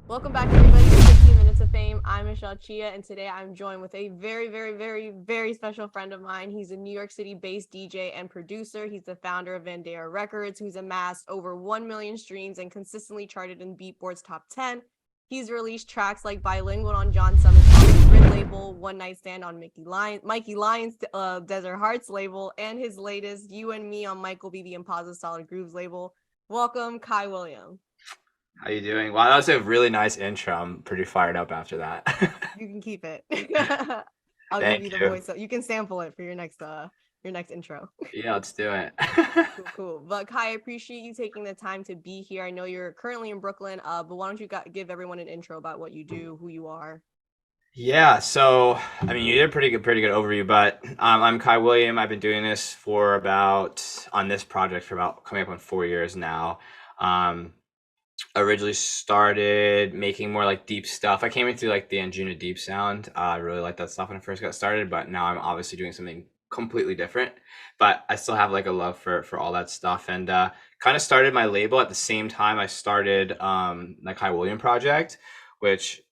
Welcome back, everybody, to 15 Minutes of Fame. I'm Michelle Chia, and today I'm joined with a very, very, very, very special friend of mine. He's a New York City-based DJ and producer. He's the founder of Vandera Records, who's amassed over 1 million streams and consistently charted in Beatport's top 10. He's released tracks like Bilingual on John Summers' Grid label, One Night Stand on Mikey Lyons' Desert Hearts label, and his latest, You and Me on Michael Bibi and Paz's Solid Grooves label. Welcome, Kai William. How you doing? Wow, that was a really nice intro. I'm pretty fired up after that. You can keep it. I'll give you Thank the you. voice. So you can sample it for your next intro. Yeah, let's do it. Cool. But Kai, I appreciate you taking the time to be here. I know you're currently in Brooklyn, but why don't you give everyone an intro about what you do, who you are? Yeah, so I mean, you did a pretty good overview, but I'm Kai William. I've been doing this for about on this project for about coming up on 4 years now. Um, Originally started making more like deep stuff. I came into like the Anjuna deep sound. I really liked that stuff when I first got started, but now I'm obviously doing something completely different. But I still have like a love for all that stuff, and kind of started my label at the same time I started the Kai William project, which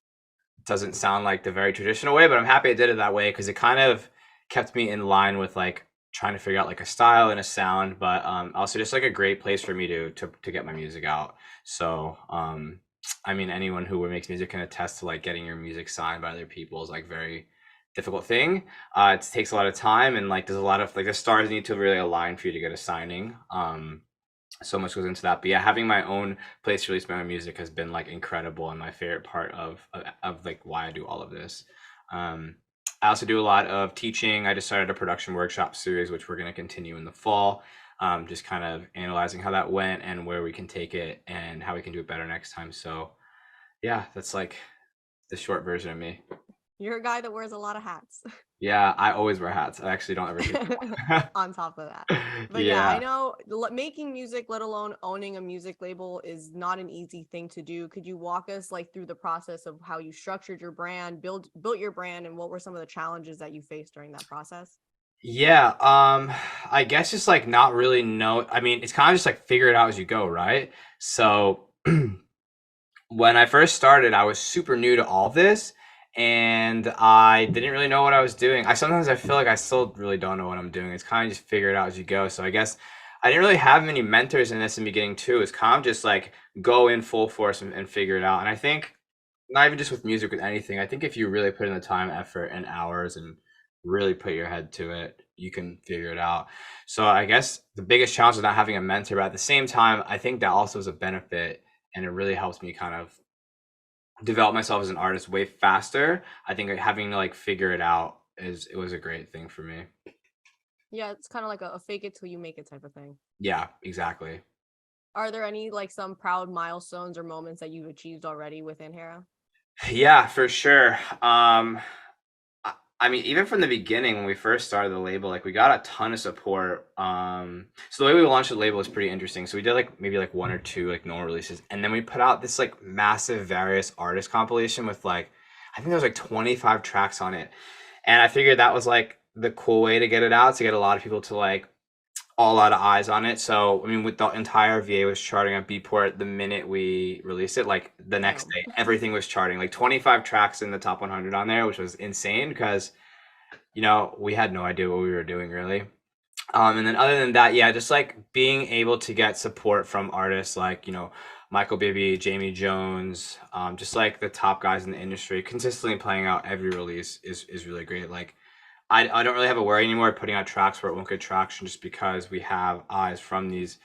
doesn't sound like the very traditional way, but I'm happy I did it that way because it kind of kept me in line with like trying to figure out like a style and a sound, but also just like a great place for me to get my music out. So I mean, anyone who makes music can attest to like getting your music signed by other people is like very difficult thing. It takes a lot of time, and like there's a lot of like the stars need to really align for you to get a signing. So much goes into that, but yeah, having my own place to release my own music has been like incredible and my favorite part of like why I do all of this. um I also do a lot of teaching. I just started a production workshop series which we're going to continue in the fall. Just kind of analyzing how that went and where we can take it and how we can do it better next time. So yeah, that's like the short version of me. You're a guy that wears a lot of hats. Yeah, I always wear hats. I actually don't ever take them off. On top of that. But yeah, I Yeah. know making music, let alone owning a music label, is not an easy thing to do. Could you walk us like through the process of how you structured your brand, built your brand, and what were some of the challenges that you faced during that process? Yeah, I guess just like not really know. I mean, it's kind of just like figure it out as you go, right? So when I first started, I was super new to all this and I didn't really know what I was doing. I feel like I still really don't know what I'm doing. It's kind of just figure it out as you go. So I guess I didn't really have many mentors in this in the beginning too. It's kind of just like go in full force and figure it out. And I think not even just with music, with anything, I think if you really put in the time, effort, and hours and really put your head to it, you can figure it out. So I guess the biggest challenge is not having a mentor, but at the same time, I think that also is a benefit and it really helps me kind of develop myself as an artist way faster. I think like, having to like figure it out it was a great thing for me. Yeah, it's kind of like a fake it till you make it type of thing. Yeah, exactly. Are there any like some proud milestones or moments that you've achieved already within Hera? Yeah, for sure. I mean, even from the beginning when we first started the label, like we got a ton of support. So the way we launched the label was pretty interesting. So we did like maybe like one or two like normal releases, and then we put out this like massive various artist compilation with like I think there was like 25 tracks on it. And I figured that was like the cool way to get it out, to get a lot of people to like all a lot of eyes on it. So I mean, with the entire VA was charting on Beatport the minute we released it. Like the next Damn. day, everything was charting. Like 25 tracks in the top 100 on there, which was insane because we had no idea what we were doing really. And then other than that, yeah, just like being able to get support from artists like Michael Bibi, Jamie Jones, just like the top guys in the industry, consistently playing out every release is really great. Like I don't really have a worry anymore putting out tracks where it won't get traction just because we have eyes from these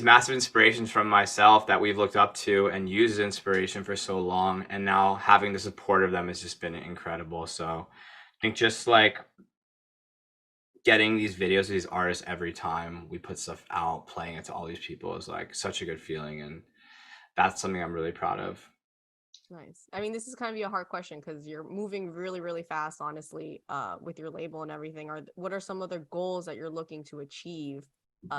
massive inspirations from myself that we've looked up to and used as inspiration for so long, and now having the support of them has just been incredible. So I think just like getting these videos of these artists every time we put stuff out, playing it to all these people is like such a good feeling, and that's something I'm really proud of. Nice. I mean, this is kind of be a hard question because you're moving really, really fast, honestly, with your label and everything. What are some other goals that you're looking to achieve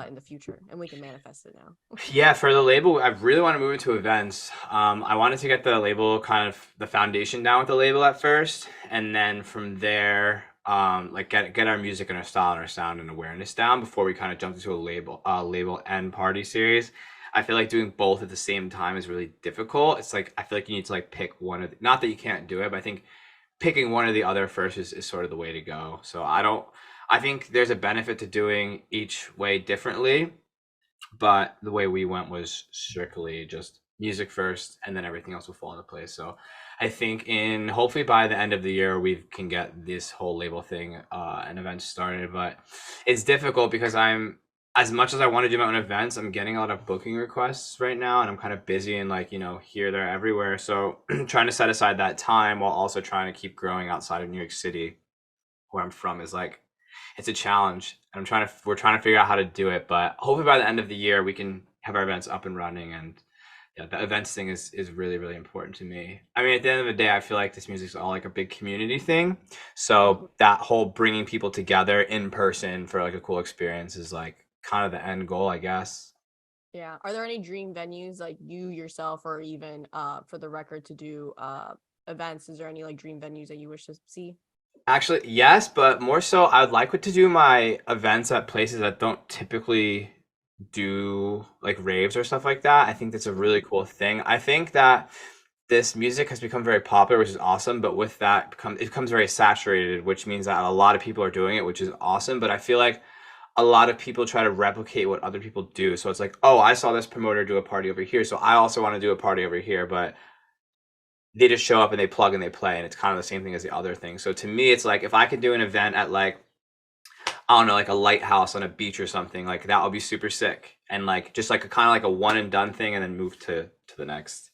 in the future? And we can manifest it now. Yeah, for the label, I really want to move into events. I wanted to get the label kind of the foundation down with the label at first, and then from there, like get our music and our style and our sound and awareness down before we kind of jump into a label and party series. I feel like doing both at the same time is really difficult. It's like I feel like you need to like pick one of not that you can't do it, but I think picking one or the other first is sort of the way to go. So I think there's a benefit to doing each way differently, but the way we went was strictly just music first and then everything else will fall into place. So I think in hopefully by the end of the year we can get this whole label thing and events started, but it's difficult because I'm as much as I want to do my own events, I'm getting a lot of booking requests right now and I'm kind of busy and like, here, there, everywhere. So trying to set aside that time while also trying to keep growing outside of New York City, where I'm from, is like it's a challenge. And we're trying to figure out how to do it, but hopefully by the end of the year we can have our events up and running. And yeah, the events thing is really, really important to me. I mean, at the end of the day, I feel like this music's all like a big community thing. Mhm. So that whole bringing people together in person for like a cool experience is like kind of the end goal, I guess. Yeah. Are there any dream venues like you yourself or even for the record to do events? Is there any like dream venues that you wish to see? Actually, yes, but more so, I would like to do my events at places that don't typically do like raves or stuff like that. I think that's a really Mhm. cool thing. I think that this music has become very popular, which is awesome, but with that it becomes very saturated, which means that a lot of people are doing it, which is awesome. But I feel like a lot of people try to replicate what other people do. So it's like, oh, I saw this promoter do a party over here, so I also want to do a party over here. But they just show up and they plug and they play, and it's kind of the same thing as the other thing. So to me, it's like if I could do an event at like I don't know, like a lighthouse on a beach or something, like that would be super sick. And like just like a kind of like a one and done thing, and then move to the next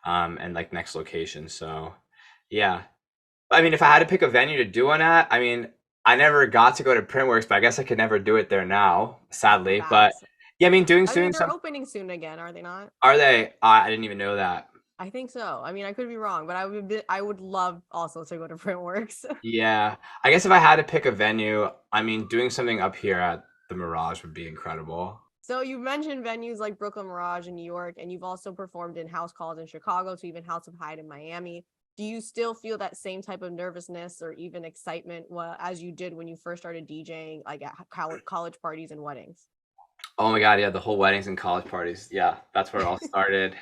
and like next location. So yeah, I mean, if I had to pick a venue to do one at, I mean, I never got to go to Printworks, but I guess I could never do it there now, sadly. But Facts. yeah, I mean, doing I mean, doing they're some. opening soon again, are they not? Are they? I didn't even know that. I think so. I mean, I could be wrong, but I would love also to go to Printworks. Yeah, I guess if I had to pick a venue, I mean, doing something up here at the Mirage would be incredible. So you mentioned venues like Brooklyn Mirage in New York, and you've also performed in house calls in Chicago, to even House of Hyde in Miami. Do you still feel that same type of nervousness or even excitement as you did when you first started DJing, like at college parties and weddings? Oh my God, yeah, the whole weddings and college parties. Yeah, that's where it all started.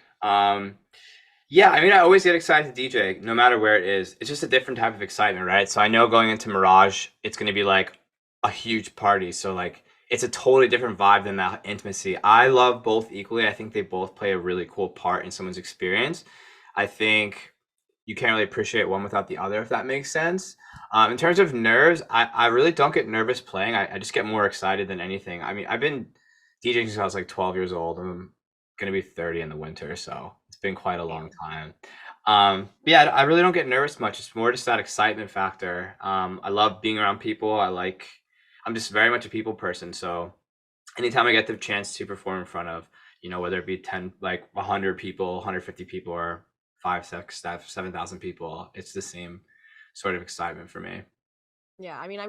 Yeah, I mean, I always get excited to DJ, no matter where it is. It's just a different type of excitement, right? So I know going into Mirage, it's going to be like a huge party. So like, it's a totally different vibe than that intimacy. I love both equally. I think they both play a really cool part in someone's experience. I think you can't really appreciate one without the other, if that makes sense. In terms of nerves, I really don't get nervous playing. I just get more excited than anything. I mean, I've been DJing since I was like 12 years old. I'm gonna be 30 in the winter, so it's been quite a long Damn. time. But yeah, I really don't get nervous much. It's more just that excitement factor. I love being around people. I'm just very much a people person. So anytime I get the chance to perform in front of, whether it be 10, like 100 people, 150 people, or 5, 6, 7,000 people, it's the same sort of excitement for me. Yeah, I mean, I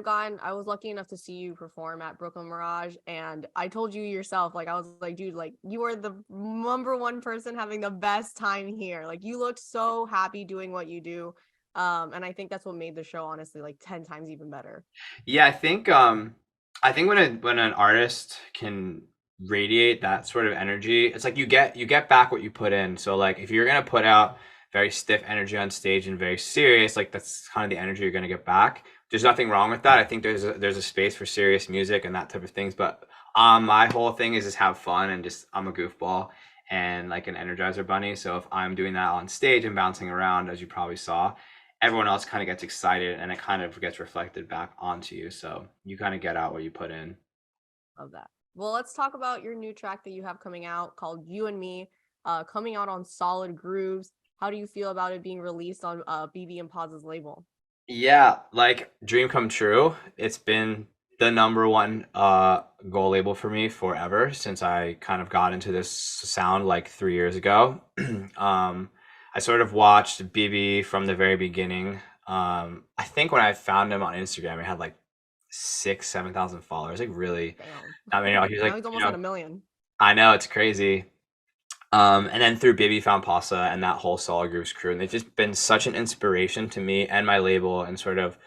was lucky enough to see you perform at Brooklyn Mirage, and I told you yourself, like, I was like, dude, like, you are the number one person having the best time here. Like, you looked so happy doing what you do. And I think that's what made the show, honestly, like 10 times even better. Yeah, I think when an artist can radiate that sort of energy, it's like you get back what you put in. So like if you're gonna put out very stiff energy on stage and very serious, like that's kind of the energy you're gonna get back. There's nothing wrong with that. I think there's a space for serious music and that type of things. But my whole thing is just have fun and just I'm a goofball and like an Energizer bunny. So if I'm doing that on stage and bouncing around, as you probably saw, everyone else kind of gets excited and it kind of gets reflected back onto you. So you kind of get out what you put in. Love that. Well, let's talk about your new track that you have coming out called You and Me, coming out on Solid Grooves. How do you feel about it being released on BB and Paz's label? Yeah, like dream come true. It's been the number one goal label for me forever since I kind of got into this sound like 3 years ago. I sort of watched BB from the very beginning. I think when I found him on Instagram, he had like 6, 7,000 followers. Like really, Damn. I mean, he was Now like, he's almost at a million. I know it's crazy. And then through Baby Found Pasta and that whole Solid Grooves crew, and they've just been such an inspiration to me and my label, and sort of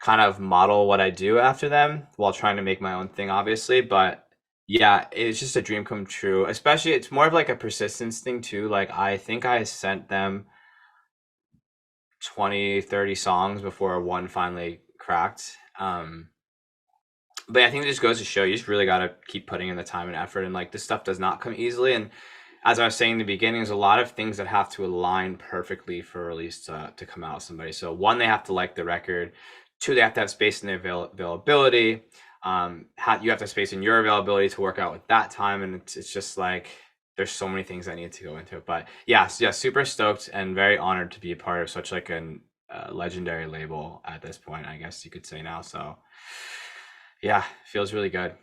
kind of model what I do after them while trying to make my own thing, obviously. But Yeah, it's just a dream come true. Especially, it's more of like a persistence thing too. Like, I think I sent them 20, 30 songs before one finally cracked. But I think it just goes to show you just really got to keep putting in the time and effort. And like, this stuff does not come easily. And as I was saying in the beginning, there's a lot of things that have to align perfectly for a release to come out with somebody. So one, they have to like the record. Two, they have to have space in their availability. You have to have space in your availability to work out with that time. And it's just like, there's so many things I need to go into it. But yeah, super stoked and very honored to be a part of such like an legendary label at this point, I guess you could say now. So yeah, feels really good.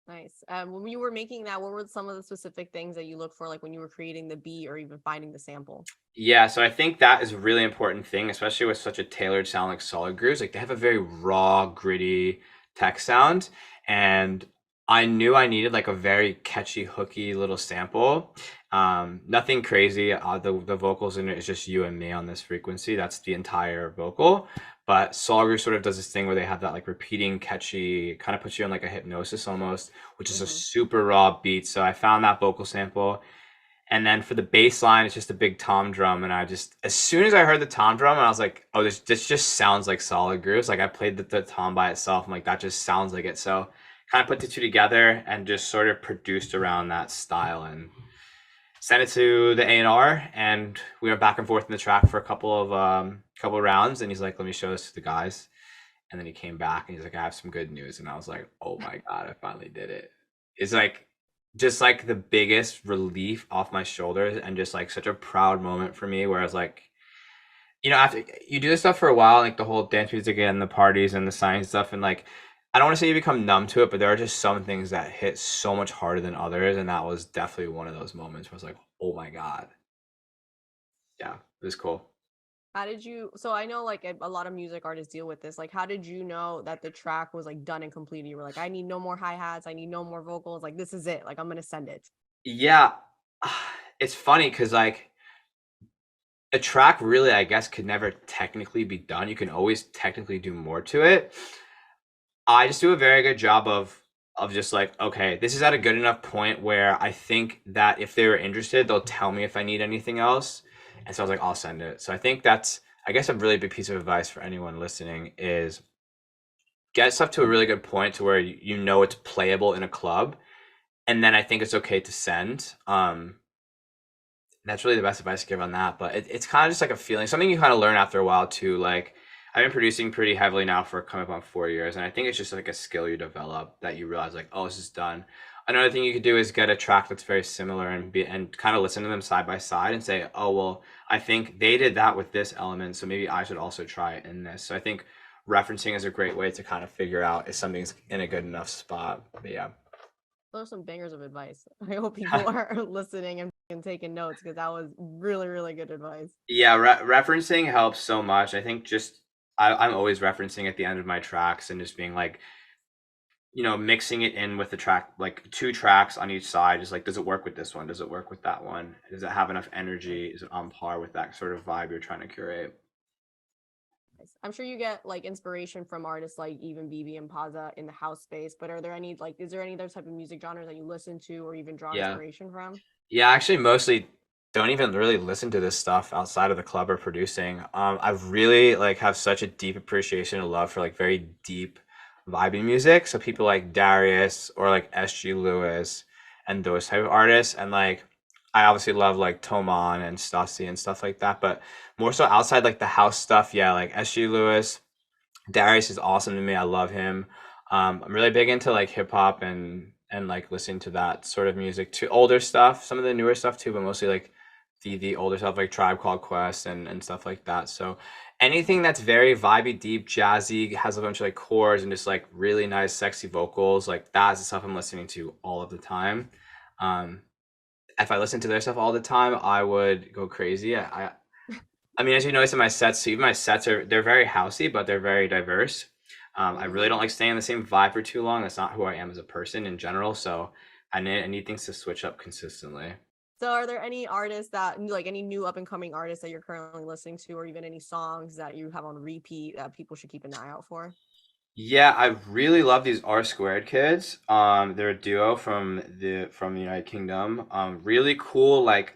Nice. When you were making that, what were some of the specific things that you look for, like when you were creating the beat or even finding the sample? Yeah, so I think that is a really important thing, especially with such a tailored sound like Solid Grooves. Like, they have a very raw, gritty tech sound, and I knew I needed like a very catchy, hooky little sample. Nothing crazy. The vocals in it is just you and me on this frequency. That's the entire vocal. But Solid Grooves sort of does this thing where they have that like repeating, catchy, kind of puts you in like a hypnosis almost, which is a Mm-hmm. super raw beat. So I found that vocal sample, and then for the bass line, it's just a big tom drum. And I just, as soon as I heard the tom drum, I was like, oh, this just sounds like Solid Grooves. Like, I played the tom by itself. I'm like, that just sounds like it. So kind of put the two together and just sort of produced around that style and sent it to the A&R. And we went back and forth in the track for a couple of rounds. And he's like, let me show this to the guys. And then he came back and he's like, I have some good news. And I was like, oh my God, I finally did it. It's like just like the biggest relief off my shoulders and just like such a proud moment for me where I was like, after you do this stuff for a while, like the whole dance music and the parties and the science stuff, and like, I don't want to say you become numb to it, but there are just some things that hit so much harder than others. And that was definitely one of those moments where I was like, oh my God. Yeah, it was cool. How did you, so I know like a lot of music artists deal with this. Like, how did you know that the track was like done and completed? You were like, I need no more hi-hats, I need no more vocals, like this is it, like I'm gonna send it. Yeah. It's funny because like, a track really, I guess, could never technically be done. You can always technically do more to it. I just do a very good job of just like, okay, this is at a good enough point where I think that if they were interested, they'll tell me if I need anything else. And so I was like, I'll send it. So I think that's, I guess, a really big piece of advice for anyone listening is get stuff to a really good point to where you know it's playable in a club, and then I think it's okay to send. That's really the best advice to give on that. But it's kind of just like a feeling, something you kind of learn after a while too. Like, I've been producing pretty heavily now for coming up on 4 years, and I think it's just like a skill you develop that you realize like, oh, this is done. Another thing you could do is get a track that's very similar and kind of listen to them side by side and say, oh well, I think they did that with this element, so maybe I should also try it in this. So I think referencing is a great way to kind of figure out if something's in a good enough spot. But yeah. Those are some bangers of advice. I hope people are listening and taking notes because that was really, really good advice. Yeah, referencing helps so much. I think just I'm always referencing at the end of my tracks and just being like, mixing it in with the track, like two tracks on each side. Just like, does it work with this one? Does it work with that one? Does it have enough energy? Is it on par with that sort of vibe you're trying to curate? Nice. I'm sure you get like inspiration from artists like even BB and Paza in the house space, but are there any like is there any other type of music genres that you listen to or even draw Yeah. inspiration from? Yeah, I actually mostly don't even really listen to this stuff outside of the club or producing. I really like have such a deep appreciation and love for like very deep vibing music. So people like Darius or like SG Lewis and those type of artists. And like, I obviously love like Toman and Stassi and stuff like that. But more so outside like the house stuff, yeah, like SG Lewis, Darius is awesome to me. I love him. I'm really big into like hip hop and like listening to that sort of music too. Older stuff, some of the newer stuff too, but mostly like the older stuff like Tribe Called Quest and stuff like that. So anything that's very vibey, deep, jazzy, has a bunch of like chords and just like really nice, sexy vocals, like that's the stuff I'm listening to all of the time. Um, if I listened to their stuff all the time, I would go crazy. I mean, as you notice in my sets, so even my sets they're very housey, but they're very diverse. I really Mm. don't like staying in the same vibe for too long. That's not who I am as a person in general. So I need things to switch up consistently. So are there any artists that like any new up and coming artists that you're currently listening to or even any songs that you have on repeat that people should keep an eye out for? Yeah, I really love these R Squared kids. They're a duo from the United Kingdom. Really cool, like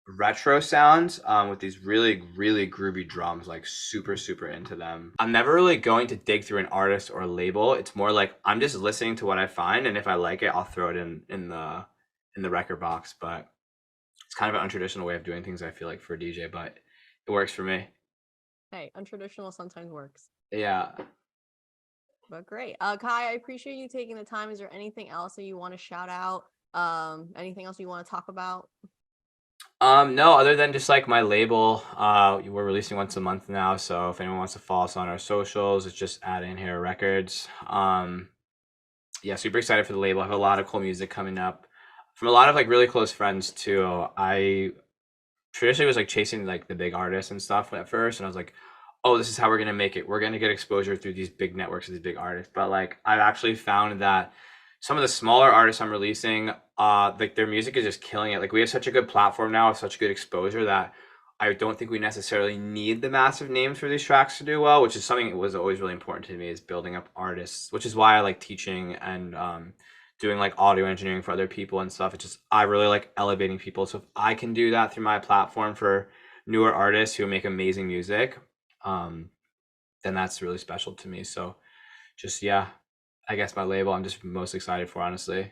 retro sounds with these really really groovy drums, like super super into them. I'm never really going to dig through an artist or a label. It's more like I'm just listening to what I find, and if I like it I'll throw it in the record box. But it's kind of an untraditional way of doing things, I feel like, for a DJ, but it works for me. Hey, untraditional sometimes works. Yeah. But great. Kai, I appreciate you taking the time. Is there anything else that you want to shout out? Anything else you want to talk about? No, other than just like my label, we're releasing once a month now. So if anyone wants to follow us on our socials, it's just at In Here Records. Yeah, super excited for the label. I have a lot of cool music coming up from a lot of like really close friends too. I traditionally was like chasing like the big artists and stuff at first, and I was like, oh, this is how we're gonna make it. We're gonna get exposure through these big networks of these big artists. But like I've actually found that some of the smaller artists I'm releasing, like their music is just killing it. Like we have such a good platform now, such good exposure that I don't think we necessarily need the massive names for these tracks to do well, which is something that was always really important to me, is building up artists, which is why I like teaching and doing like audio engineering for other people and stuff. It's just I really like elevating people. So if I can do that through my platform for newer artists who make amazing music, um, then that's really special to me. So just yeah, I guess my label I'm just most excited for, honestly.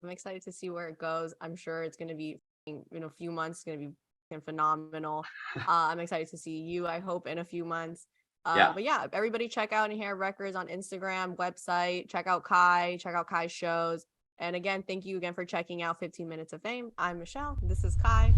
I'm excited to see where it goes. I'm sure it's going to be in a few months. It's going to be phenomenal. I'm excited to see you. I hope in a few months. Yeah. But yeah, everybody check out In Here Records on Instagram, website. Check out Kai. Check out Kai's shows. And again, thank you again for checking out 15 Minutes of Fame. I'm Michelle. This is Kai.